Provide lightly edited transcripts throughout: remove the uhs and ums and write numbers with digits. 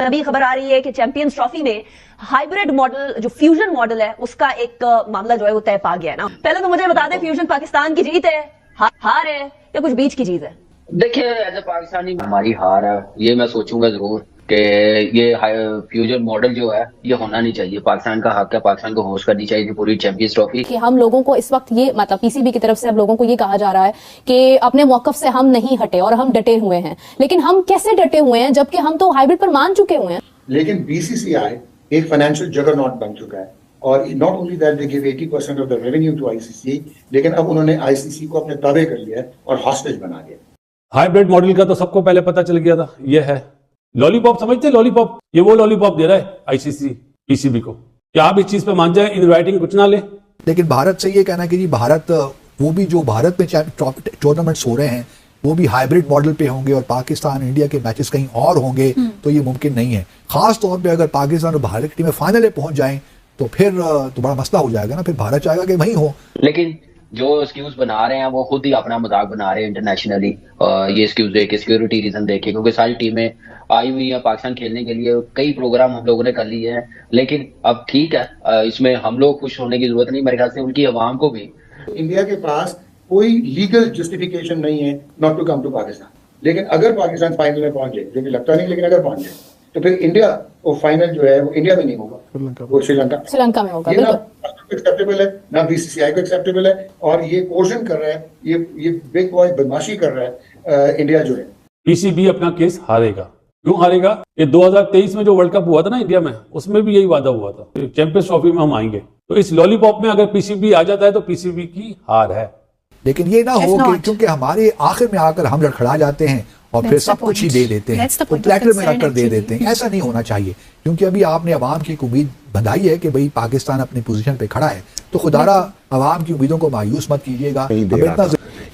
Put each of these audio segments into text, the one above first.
अभी खबर आ रही है कि चैंपियंस ट्रॉफी में हाइब्रिड मॉडल जो फ्यूजन मॉडल है उसका एक मामला जो है वो तय पा गया है ना। पहले तो मुझे बता दें, फ्यूजन पाकिस्तान की जीत है, हार है या कुछ बीच की चीज है? देखिए, एज ए पाकिस्तानी हमारी हार है, ये मैं सोचूंगा जरूर कि ये फ्यूजन मॉडल जो है ये होना नहीं चाहिए। पाकिस्तान का हक है, पाकिस्तान को होस्ट करनी चाहिए पूरी चैंपियंस ट्रॉफी। कि हम लोगों को इस वक्त ये मतलब पीसीबी की तरफ से हम लोगों को ये कहा जा रहा है कि अपने मौकफ से हम नहीं हटे और हम डटे हुए हैं। लेकिन हम कैसे डटे हुए हैं जबकि हम तो हाइब्रिड पर मान चुके हुए हैं। लेकिन बीसीसीआई एक फाइनेंशियल जगरनॉट बन चुका है और not only that they give 80% of the revenue to ICC, लेकिन अब उन्होंने आईसीसी को अपने ताबे कर लिया है और हॉस्टेज बना दिया। हाइब्रिड मॉडल का तो सबको पहले पता चल गया था, ये है लॉलीपॉप। समझते लॉलीपॉप, ये वो लॉलीपॉप दे रहा है आईसीसी पीसीबी को। क्या आप इस चीज पे मान जाए, इन राइटिंग कुछ ना ले। लेकिन भारत से ये कहना कि जी भारत, वो भी जो भारत में टूर्नामेंट्स हो रहे हैं वो भी हाइब्रिड मॉडल पे होंगे और पाकिस्तान इंडिया के मैचेस कहीं और होंगे, तो ये मुमकिन नहीं है। खास तौर पे अगर पाकिस्तान और भारत की टीमें फाइनल में पहुंच जाएं तो फिर तो बड़ा मसला हो जाएगा ना, फिर भारत चाहेगा कि वहीं हो। लेकिन जो एक्सक्यूज बना रहे हैं वो खुद ही अपना मजाक बना रहे हैं इंटरनेशनली, ये एक्सक्यूज देके, सिक्योरिटी रीजन देके, क्योंकि सारी टीमें आई हुई है पाकिस्तान खेलने के लिए। कई प्रोग्राम हम लोगों ने कर लिए हैं, लेकिन अब ठीक है, इसमें हम लोग खुश होने की जरूरत नहीं, मेरे ख्याल से उनकी अवाम को भी। इंडिया के पास कोई लीगल जस्टिफिकेशन नहीं है not to come to Pakistan. लेकिन अगर पाकिस्तान फाइनल में पहुंच जाए, जो कि लगता नहीं, लेकिन अगर पहुंच जाए तो फिर इंडिया वो फाइनल जो है वो इंडिया में नहीं होगा, वो श्रीलंका में होगा। ये ना एक्सेप्टेबल है, ना बीसीसीआई को एक्सेप्टेबल है, और ये कोशन कर रहा है, ये बिग बॉय बदमाशी कर रहा है इंडिया जो है। पीसीबी अपना केस हारेगा। क्यों हारेगा? ये 2023 में जो वर्ल्ड कप हुआ था ना इंडिया में, उसमें भी यही वादा हुआ था, चैंपियंस ट्रॉफी में हम आएंगे। तो इस लॉलीपॉप में अगर पीसीबी आ जाता है तो पीसीबी की हार है। लेकिन ये ना हो कि क्योंकि हमारे आखिर में आकर हम लड़खड़ा जाते हैं और फिर सब कुछ ही दे देते हैं, तो प्लेटर में रखकर दे देते हैं। ऐसा नहीं होना चाहिए, क्योंकि अभी आपने अवाम की एक उम्मीद बंधाई है कि भाई पाकिस्तान अपनी पोजीशन पे खड़ा है, तो खुदारा अवाम की उम्मीदों को मायूस मत कीजिएगा।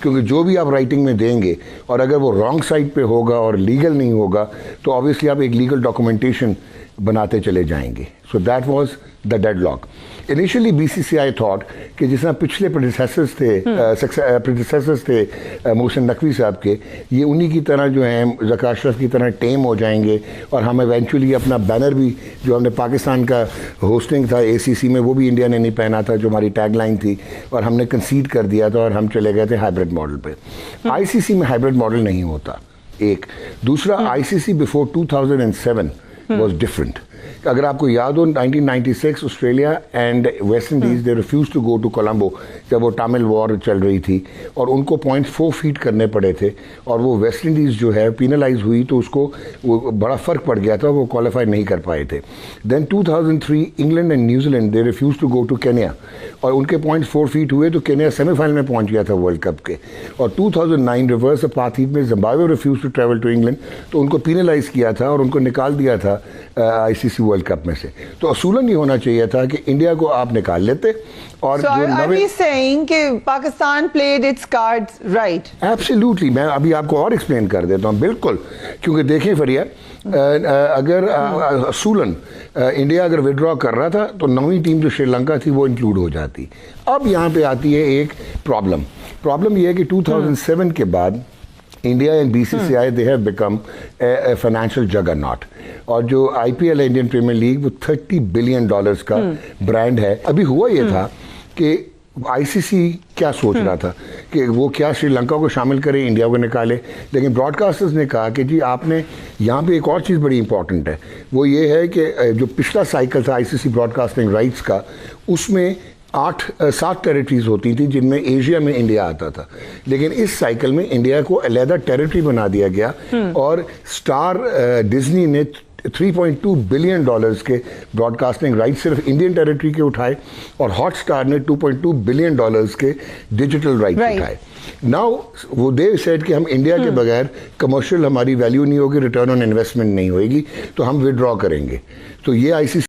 क्योंकि जो भी आप राइटिंग में देंगे और अगर वो रॉन्ग साइड पे होगा और लीगल नहीं होगा तो ऑब्वियसली आप एक लीगल डॉक्यूमेंटेशन बनाते चले जाएंगे। So that was the deadlock. Initially BCCI thought कि जिस तरह पिछले प्रेडिसेसर्स थे मोहसिन नकवी साहब के, ये उन्हीं की तरह जो हैं ज़का अशरफ की तरह टेम हो जाएंगे और हम इवेंचुअली अपना बैनर भी जो हमने पाकिस्तान का होस्टिंग था एसीसी में वो भी इंडिया ने नहीं पहना था, जो हमारी टैगलाइन थी, और हमने कंसीड कर दिया था और हम चले गए थे हाइब्रिड मॉडल पे। आईसीसी में हाइब्रिड मॉडल नहीं होता, एक। दूसरा, आईसीसी बिफोर 2007 was different. अगर आपको याद हो 1996 Australia and West Indies they refuse to go to Colombo जब वो टामिल वॉर चल रही थी और उनको 0.4 फीट करने पड़े थे और वो वेस्ट इंडीज जो है पीनलाइज हुई, तो उसको वो बड़ा फ़र्क पड़ गया था, वो क्वालिफाई नहीं कर पाए थे। Then 2003 England and New Zealand they refuse to go to Kenya और उनके 0.4 फीट हुए तो केन्या सेमीफाइनल में पहुंच गया था वर्ल्ड कप के। और 2009 रिवर्स अपार्थाइड में Zimbabwe refuse to travel to England, तो उनको पीनलाइज किया था और उनको निकाल दिया था आईसीसी वर्ल्ड कप में से। तो असूलन ये होना चाहिए था कि इंडिया को आप निकाल लेते और So are we saying कि Pakistan played its cards right? Absolutely, मैं अभी आपको और एक्सप्लेन कर देता हूँ। बिल्कुल, क्योंकि देखें फरिया, अगर असूलन इंडिया अगर विड्रॉ कर रहा था तो 9वीं टीम जो श्रीलंका थी वो इंक्लूड हो जाती। अब यहाँ पे आती है एक प्रॉब्लम ये है कि 2007 के बाद India and BCCI they have become a financial juggernaut, और जो आईपीएल इंडियन प्रीमियर लीग वो $30 बिलियन का ब्रांड है। अभी हुआ ये था कि आईसीसी क्या सोच रहा था कि वो क्या श्रीलंका को शामिल करे, इंडिया को निकाले, लेकिन ब्रॉडकास्टर्स ने कहा कि जी आपने यहाँ पे एक और चीज़ बड़ी इंपॉर्टेंट है, वो ये है कि जो पिछला साइकिल था आईसीसी ब्रॉडकास्टिंग राइट्स का, उसमें 7 टेरिटरीज होती थी जिनमें एशिया में इंडिया आता था, लेकिन इस साइकिल में इंडिया को अलहदा टेरिटरी बना दिया गया और स्टार डिज्नी ने $3.2 बिलियन के ब्रॉडकास्टिंग राइट सिर्फ इंडियन टेरिटरी के उठाए और हॉटस्टार ने $2.2 बिलियन के डिजिटल राइट उठाए। नाउ वो दे सेड कि हम इंडिया के बगैर कमर्शियल हमारी वैल्यू नहीं होगी, रिटर्न ऑन इन्वेस्टमेंट नहीं होगी, तो हम विड्रॉ करेंगे। तो ये आईसीसी